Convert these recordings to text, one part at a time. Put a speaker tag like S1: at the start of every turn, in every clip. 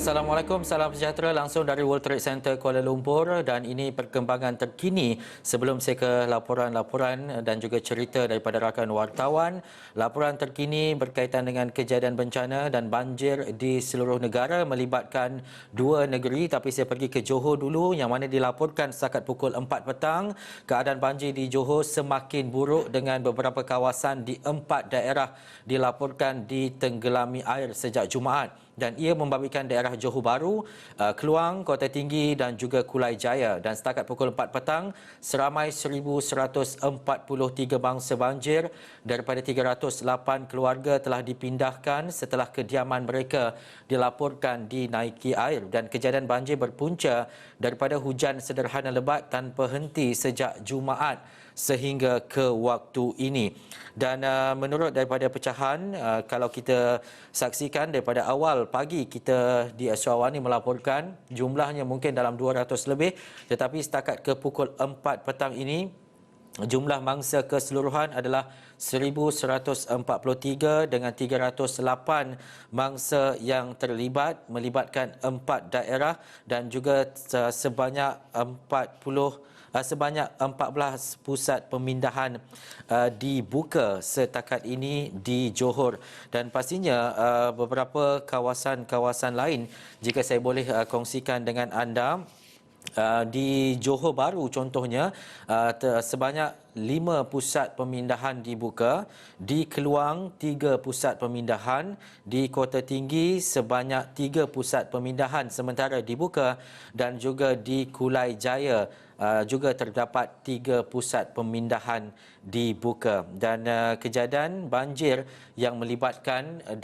S1: Assalamualaikum, salam sejahtera langsung dari World Trade Center Kuala Lumpur, dan ini perkembangan terkini sebelum saya ke laporan-laporan dan juga cerita daripada rakan wartawan. Laporan terkini berkaitan dengan kejadian bencana dan banjir di seluruh negara melibatkan dua negeri, tapi saya pergi ke Johor dulu yang mana dilaporkan setakat pukul 4 petang keadaan banjir di Johor semakin buruk dengan beberapa kawasan di 4 daerah dilaporkan ditenggelami air sejak Jumaat. Dan ia membabitkan daerah Johor Bahru, Kluang, Kota Tinggi dan juga Kulai Jaya. Dan setakat pukul 4 petang, seramai 1,143 bangsa banjir daripada 308 keluarga telah dipindahkan setelah kediaman mereka dilaporkan dinaiki air. Dan kejadian banjir berpunca daripada hujan sederhana lebat tanpa henti sejak Jumaat sehingga ke waktu ini. Dan menurut daripada pecahan, kalau kita saksikan daripada awal pagi kita di Asrawani melaporkan jumlahnya mungkin dalam 200 lebih, tetapi setakat ke pukul 4 petang ini jumlah mangsa keseluruhan adalah 1,143 dengan 308 mangsa yang terlibat melibatkan 4 daerah dan juga sebanyak 14 pusat pemindahan dibuka setakat ini di Johor. Dan pastinya beberapa kawasan-kawasan lain jika saya boleh kongsikan dengan anda. Di Johor Bahru contohnya, sebanyak 5 pusat pemindahan dibuka, di Keluang 3 pusat pemindahan, di Kota Tinggi sebanyak 3 pusat pemindahan sementara dibuka, dan juga di Kulai Jaya juga terdapat 3 pusat pemindahan dibuka. Dan kejadian banjir yang melibatkan 4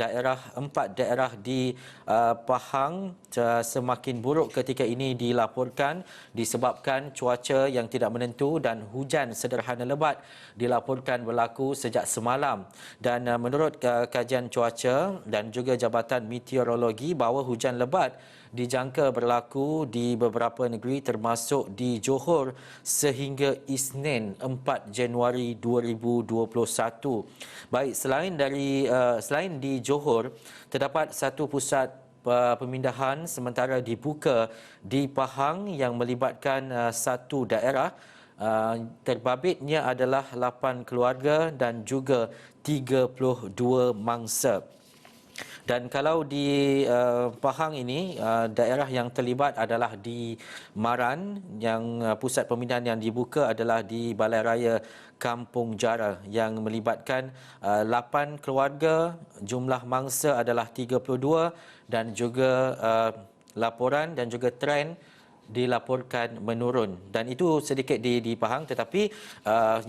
S1: daerah di Pahang semakin buruk ketika ini dilaporkan disebabkan cuaca yang tidak menentu dan hujan sederhana lebat dilaporkan berlaku sejak semalam. Dan menurut kajian cuaca dan juga Jabatan Meteorologi bahawa hujan lebat dijangka berlaku di beberapa negeri termasuk di Johor sehingga Isnin 4 Januari 2021. Baik, selain di Johor, terdapat satu pusat pemindahan sementara dibuka di Pahang yang melibatkan satu daerah. Terbabitnya adalah 8 keluarga dan juga 32 mangsa. Dan kalau di Pahang ini, daerah yang terlibat adalah di Maran, yang pusat pemindahan yang dibuka adalah di Balai Raya Kampung Jara yang melibatkan 8 keluarga, jumlah mangsa adalah 32 dan juga laporan dan juga trend dilaporkan menurun. Dan itu sedikit di Pahang, tetapi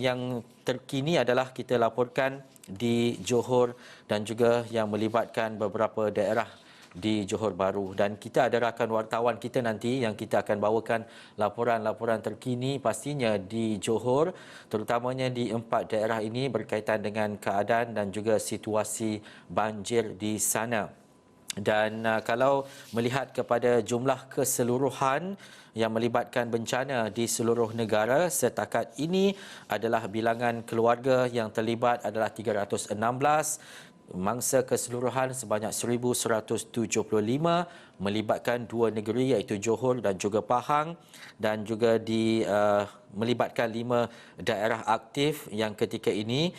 S1: yang terkini adalah kita laporkan di Johor dan juga yang melibatkan beberapa daerah di Johor Bahru. Dan kita ada rakan wartawan kita nanti yang kita akan bawakan laporan-laporan terkini pastinya di Johor, terutamanya di 4 daerah ini berkaitan dengan keadaan dan juga situasi banjir di sana. Dan kalau melihat kepada jumlah keseluruhan yang melibatkan bencana di seluruh negara setakat ini adalah bilangan keluarga yang terlibat adalah 316, mangsa keseluruhan sebanyak 1,175 melibatkan 2 negeri iaitu Johor dan juga Pahang, dan juga melibatkan 5 daerah aktif yang ketika ini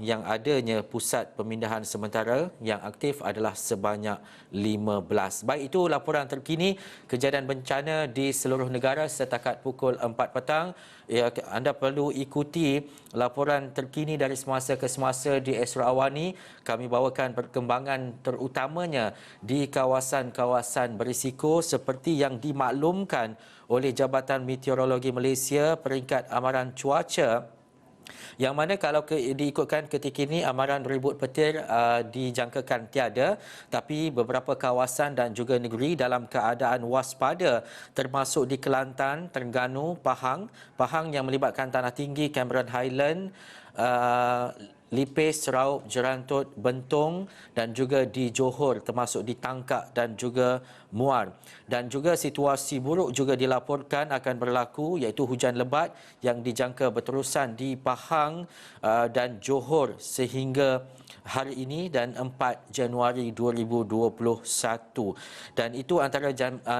S1: yang adanya pusat pemindahan sementara yang aktif adalah sebanyak 15. Baik, itu laporan terkini kejadian bencana di seluruh negara setakat pukul 4 petang. Ya, anda perlu ikuti laporan terkini dari semasa ke semasa di Asrawani. Kami bawakan perkembangan terutamanya di kawasan-kawasan berisiko seperti yang dimaklumkan oleh Jabatan Meteorologi Malaysia peringkat amaran cuaca, yang mana kalau diikutkan ketika ini amaran ribut petir dijangkakan tiada, tapi beberapa kawasan dan juga negeri dalam keadaan waspada termasuk di Kelantan, Terengganu, Pahang yang melibatkan Tanah Tinggi, Cameron Highland, Lipis, Seraup, Jerantut, Bentong, dan juga di Johor termasuk di Tangkak dan juga muar. Dan juga situasi buruk juga dilaporkan akan berlaku, iaitu hujan lebat yang dijangka berterusan di Pahang dan Johor sehingga hari ini dan 4 Januari 2021. Dan itu antara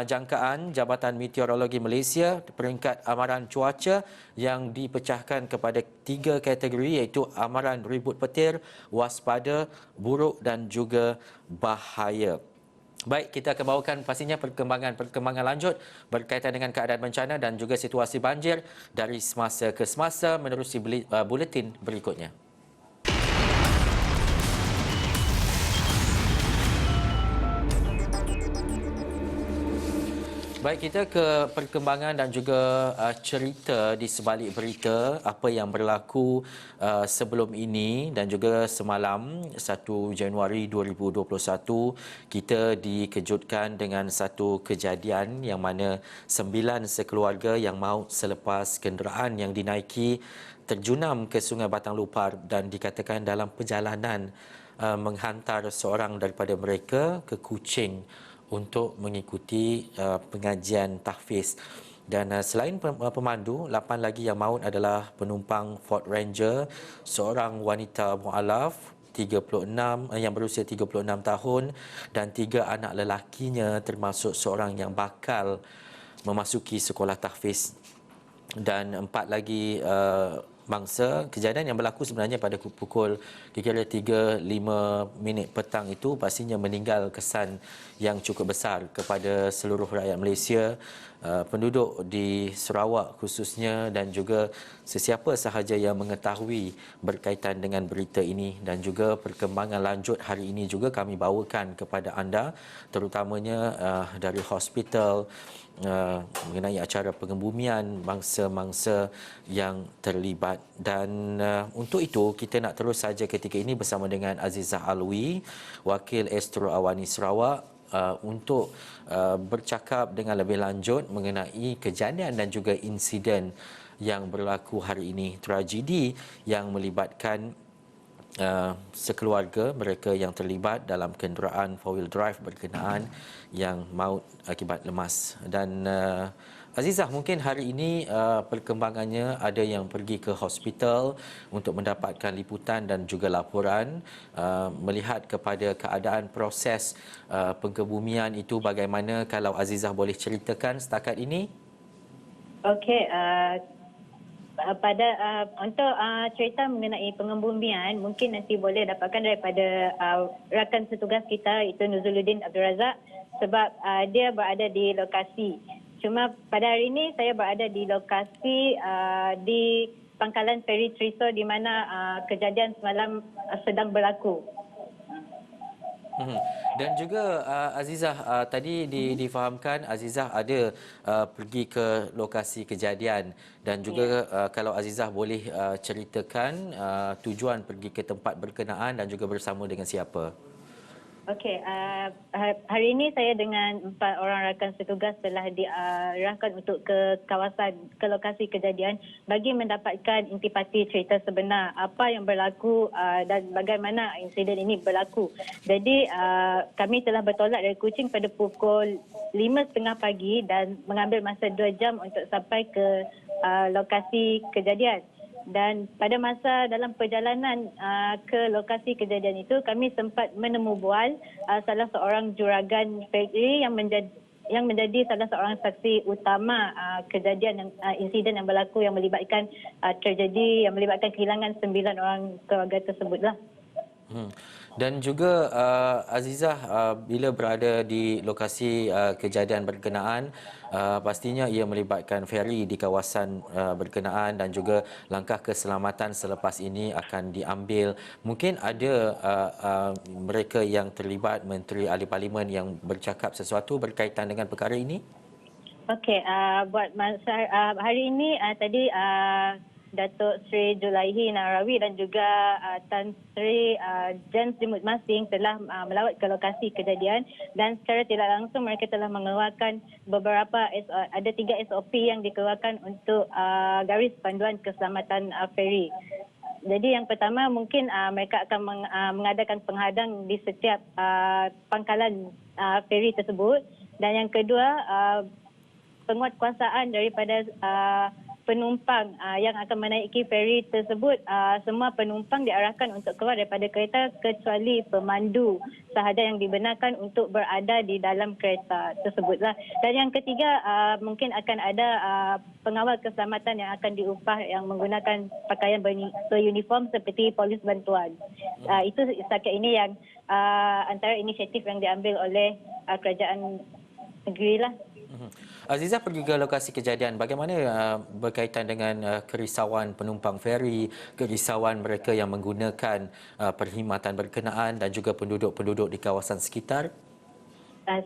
S1: jangkaan Jabatan Meteorologi Malaysia peringkat amaran cuaca yang dipecahkan kepada 3 kategori, iaitu amaran ribut petir, waspada, buruk dan juga bahaya. Baik, kita akan bawakan pastinya perkembangan lanjut berkaitan dengan keadaan bencana dan juga situasi banjir dari semasa ke semasa menerusi buletin berikutnya. Baik, kita ke perkembangan dan juga cerita di sebalik berita apa yang berlaku sebelum ini dan juga semalam 1 Januari 2021 kita dikejutkan dengan satu kejadian yang mana 9 sekeluarga yang maut selepas kenderaan yang dinaiki terjunam ke Sungai Batang Lupar dan dikatakan dalam perjalanan menghantar seorang daripada mereka ke Kuching untuk mengikuti pengajian tahfiz. Dan selain pemandu, 8 lagi yang maut adalah penumpang Ford Ranger, seorang wanita mualaf 36 yang berusia 36 tahun dan 3 anak lelakinya termasuk seorang yang bakal memasuki sekolah tahfiz. Dan 4 lagi mangsa. Kejadian yang berlaku sebenarnya pada pukul kira-kira 3.05 petang itu pastinya meninggal kesan yang cukup besar kepada seluruh rakyat Malaysia, penduduk di Sarawak khususnya dan juga sesiapa sahaja yang mengetahui berkaitan dengan berita ini. Dan juga perkembangan lanjut hari ini juga kami bawakan kepada anda, terutamanya dari hospital mengenai acara pengebumian mangsa-mangsa yang terlibat. Dan untuk itu kita nak terus saja ketika ini bersama dengan Azizah Alwi, Wakil Astro Awani Sarawak, untuk bercakap dengan lebih lanjut mengenai kejadian dan juga insiden yang berlaku hari ini, tragedi yang melibatkan sekeluarga mereka yang terlibat dalam kenderaan four-wheel drive berkenaan yang maut akibat lemas. Dan Azizah, mungkin hari ini perkembangannya ada yang pergi ke hospital untuk mendapatkan liputan dan juga laporan melihat kepada keadaan proses pengkebumian itu bagaimana, kalau Azizah boleh ceritakan setakat ini.
S2: Okey, untuk cerita mengenai pengebumian mungkin nanti boleh dapatkan daripada rakan setugas kita, itu Nuzuluddin Abdul Razak, sebab dia berada di lokasi. Cuma pada hari ini saya berada di lokasi di pangkalan feri Triso di mana kejadian semalam sedang berlaku.
S1: Dan juga Azizah, tadi difahamkan Azizah ada pergi ke lokasi kejadian dan juga kalau Azizah boleh ceritakan tujuan pergi ke tempat berkenaan dan juga bersama dengan siapa.
S2: Okey, hari ini saya dengan 4 orang rakan setugas telah diarahkan untuk ke lokasi kejadian bagi mendapatkan intipati cerita sebenar apa yang berlaku dan bagaimana insiden ini berlaku. Jadi kami telah bertolak dari Kuching pada pukul 5.30 pagi dan mengambil masa 2 jam untuk sampai ke lokasi kejadian. Dan pada masa dalam perjalanan ke lokasi kejadian itu, kami sempat menemu bual salah seorang juragan feri yang menjadi salah seorang saksi utama kejadian insiden yang berlaku yang melibatkan tragedi yang melibatkan kehilangan 9 orang keluarga tersebutlah.
S1: Dan juga Azizah, bila berada di lokasi kejadian berkenaan, pastinya ia melibatkan feri di kawasan berkenaan dan juga langkah keselamatan selepas ini akan diambil. Mungkin ada mereka yang terlibat, menteri ahli parlimen yang bercakap sesuatu berkaitan dengan perkara ini?
S2: Okey, buat masa hari ini tadi Datuk Seri Julaihi Narawi dan juga Tan Sri Jens Dimut Masing telah melawat ke lokasi kejadian dan secara tidak langsung mereka telah mengeluarkan beberapa ada 3 SOP yang dikeluarkan untuk garis panduan keselamatan feri. Jadi yang pertama mungkin mereka akan mengadakan penghadang di setiap pangkalan feri tersebut. Dan yang kedua, penguatkuasaan daripada penumpang yang akan menaiki feri tersebut. Semua penumpang diarahkan untuk keluar daripada kereta kecuali pemandu sahaja yang dibenarkan untuk berada di dalam kereta tersebutlah. Dan yang ketiga, mungkin akan ada pengawal keselamatan yang akan diupah yang menggunakan pakaian beruniform seperti polis bantuan. Itu setakat ini yang antara inisiatif yang diambil oleh kerajaan negeri lah.
S1: Azizah pergi ke lokasi kejadian. Bagaimana berkaitan dengan kerisauan penumpang feri, kerisauan mereka yang menggunakan perkhidmatan berkenaan dan juga penduduk-penduduk di kawasan sekitar?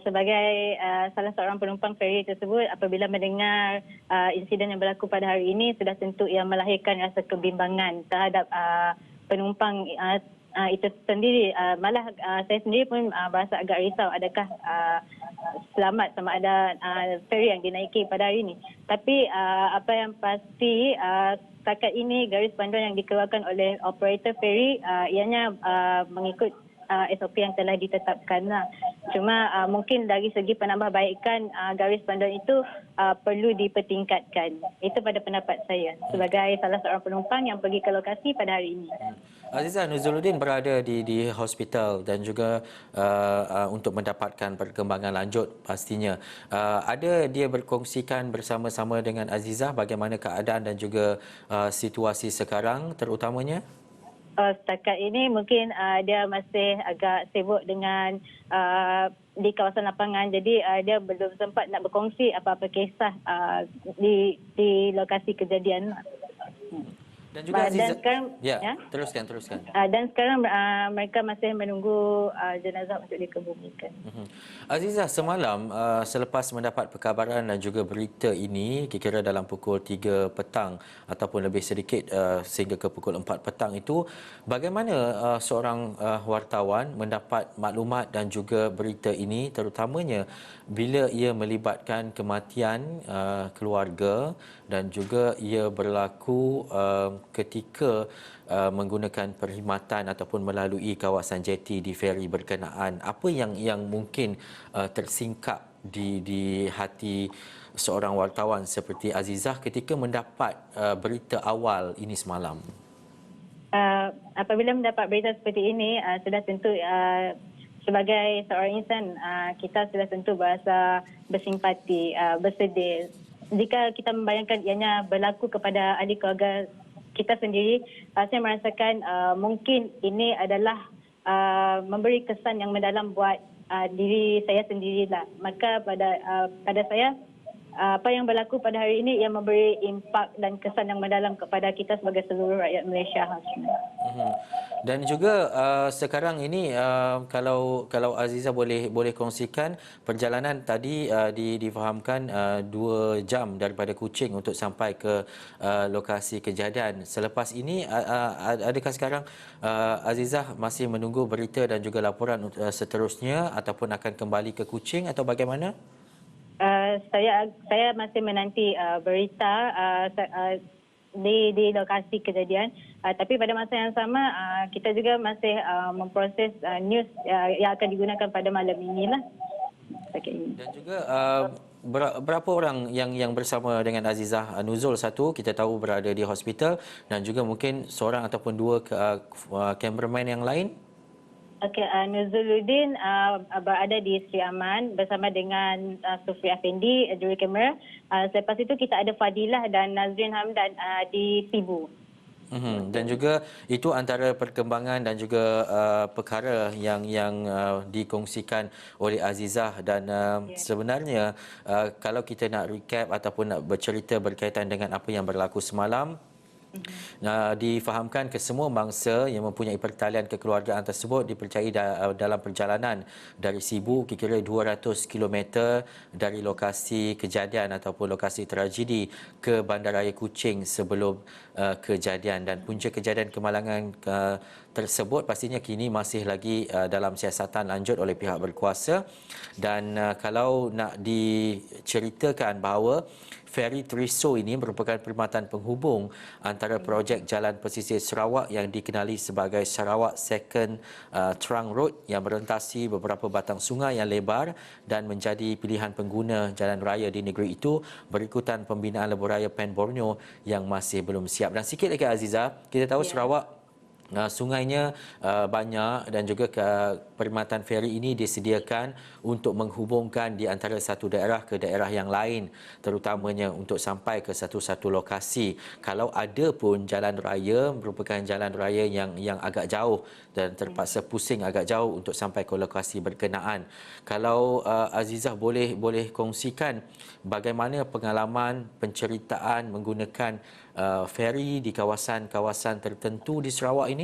S2: Sebagai salah seorang penumpang feri tersebut, apabila mendengar insiden yang berlaku pada hari ini, sudah tentu ia melahirkan rasa kebimbangan terhadap penumpang itu sendiri. Malah saya sendiri pun berasa agak risau adakah selamat sama ada feri yang dinaiki pada hari ini. Tapi apa yang pasti setakat ini garis panduan yang dikeluarkan oleh operator feri ianya mengikut SOP yang telah ditetapkan lah. Cuma mungkin dari segi penambahbaikan garis panduan itu perlu dipertingkatkan. Itu pada pendapat saya sebagai salah seorang penumpang yang pergi ke lokasi pada hari ini.
S1: Azizah, Nuzuluddin berada di hospital dan juga untuk mendapatkan perkembangan lanjut pastinya. Ada dia berkongsikan bersama-sama dengan Azizah bagaimana keadaan dan juga situasi sekarang terutamanya?
S2: Setakat ini mungkin dia masih agak sibuk dengan di kawasan lapangan, jadi dia belum sempat nak berkongsi apa-apa kisah di lokasi kejadian.
S1: Dan juga
S2: dan sekarang,
S1: teruskan.
S2: Dan sekarang mereka masih menunggu jenazah untuk dikebumikan.
S1: Azizah, semalam selepas mendapat perkabaran dan juga berita ini, kira-kira dalam pukul 3 petang ataupun lebih sedikit sehingga ke pukul 4 petang itu, bagaimana seorang wartawan mendapat maklumat dan juga berita ini, terutamanya bila ia melibatkan kematian keluarga dan juga ia berlaku ketika menggunakan perkhidmatan ataupun melalui kawasan jeti di feri berkenaan. Apa yang mungkin tersingkap di hati seorang wartawan seperti Azizah ketika mendapat berita awal ini semalam?
S2: Apabila mendapat berita seperti ini, sudah tentu sebagai seorang insan, kita sudah tentu berasa bersimpati, bersedih. Jika kita membayangkan ianya berlaku kepada ahli keluarga kita sendiri, saya merasakan mungkin ini adalah memberi kesan yang mendalam buat diri saya sendirilah. Maka pada saya, apa yang berlaku pada hari ini ia memberi impak dan kesan yang mendalam kepada kita sebagai seluruh rakyat Malaysia.
S1: Dan juga sekarang ini kalau Azizah boleh kongsikan perjalanan tadi difahamkan 2 jam daripada Kuching untuk sampai ke lokasi kejadian. Selepas ini adakah sekarang Azizah masih menunggu berita dan juga laporan seterusnya ataupun akan kembali ke Kuching atau bagaimana?
S2: Saya masih menanti berita di lokasi kejadian, tapi pada masa yang sama kita juga masih memproses news yang akan digunakan pada malam inilah.
S1: Dan juga berapa orang yang bersama dengan Azizah? Nuzul satu kita tahu berada di hospital dan juga mungkin seorang ataupun 2 kameraman yang lain.
S2: Okey, Nuzuluddin berada di Sri Aman bersama dengan Sufri Afendi, juri kamera. Selepas itu kita ada Fadilah dan Nazrin Hamdan di Sibu.
S1: Dan juga itu antara perkembangan dan juga perkara yang dikongsikan oleh Azizah dan sebenarnya kalau kita nak recap ataupun nak bercerita berkaitan dengan apa yang berlaku semalam, difahamkan kesemua bangsa yang mempunyai pertalian kekeluargaan tersebut dipercayai dalam perjalanan dari Sibu kira-kira 200 km dari lokasi kejadian ataupun lokasi tragedi ke Bandaraya Kuching sebelum kejadian, dan punca kejadian kemalangan tersebut pastinya kini masih lagi dalam siasatan lanjut oleh pihak berkuasa. Dan kalau nak diceritakan bahawa Feri Triso ini merupakan perkhidmatan penghubung antara projek jalan pesisir Sarawak yang dikenali sebagai Sarawak Second Trunk Road yang merentasi beberapa batang sungai yang lebar dan menjadi pilihan pengguna jalan raya di negeri itu berikutan pembinaan lebuh raya Pen Borneo yang masih belum siap. Dan sikit lagi Aziza, kita tahu Sarawak sungainya banyak dan juga perkhidmatan feri ini disediakan untuk menghubungkan di antara satu daerah ke daerah yang lain, terutamanya untuk sampai ke satu-satu lokasi. Kalau ada pun jalan raya merupakan jalan raya yang agak jauh dan terpaksa pusing agak jauh untuk sampai ke lokasi berkenaan. Kalau Azizah boleh kongsikan bagaimana pengalaman penceritaan menggunakan feri di kawasan-kawasan tertentu di Sarawak ini?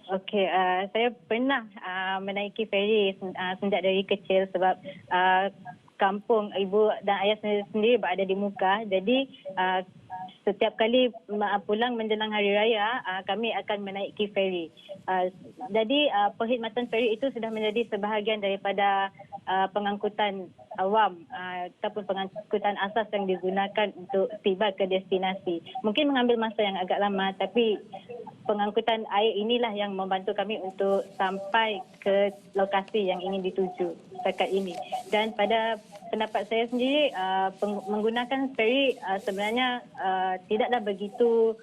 S2: Okey, saya pernah menaiki feri sejak dari kecil sebab kampung ibu dan ayah saya sendiri berada di Muka. Jadi setiap kali pulang menjelang hari raya, kami akan menaiki feri. Jadi perkhidmatan feri itu sudah menjadi sebahagian daripada pengangkutan awam ataupun pengangkutan asas yang digunakan untuk tiba ke destinasi. Mungkin mengambil masa yang agak lama, tapi pengangkutan air inilah yang membantu kami untuk sampai ke lokasi yang ingin dituju setakat ini. Dan pada pendapat saya sendiri, menggunakan feri sebenarnya tidaklah begitu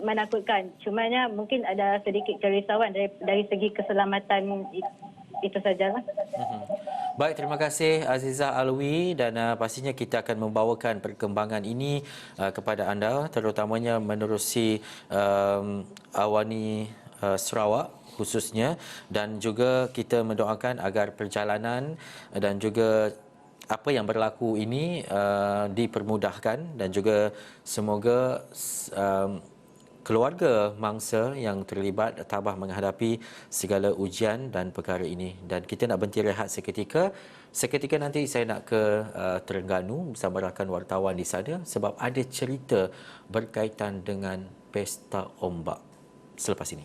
S2: menakutkan. Cumanya mungkin ada sedikit kerisauan dari segi keselamatan, itu sajalah.
S1: Baik, terima kasih Azizah Alwi dan pastinya kita akan membawakan perkembangan ini kepada anda, terutamanya menerusi Awani Sarawak khususnya, dan juga kita mendoakan agar perjalanan dan juga apa yang berlaku ini dipermudahkan dan juga semoga keluarga mangsa yang terlibat tabah menghadapi segala ujian dan perkara ini. Dan kita nak berhenti rehat seketika. Seketika nanti saya nak ke Terengganu bersama rakan wartawan di sana sebab ada cerita berkaitan dengan pesta ombak selepas ini.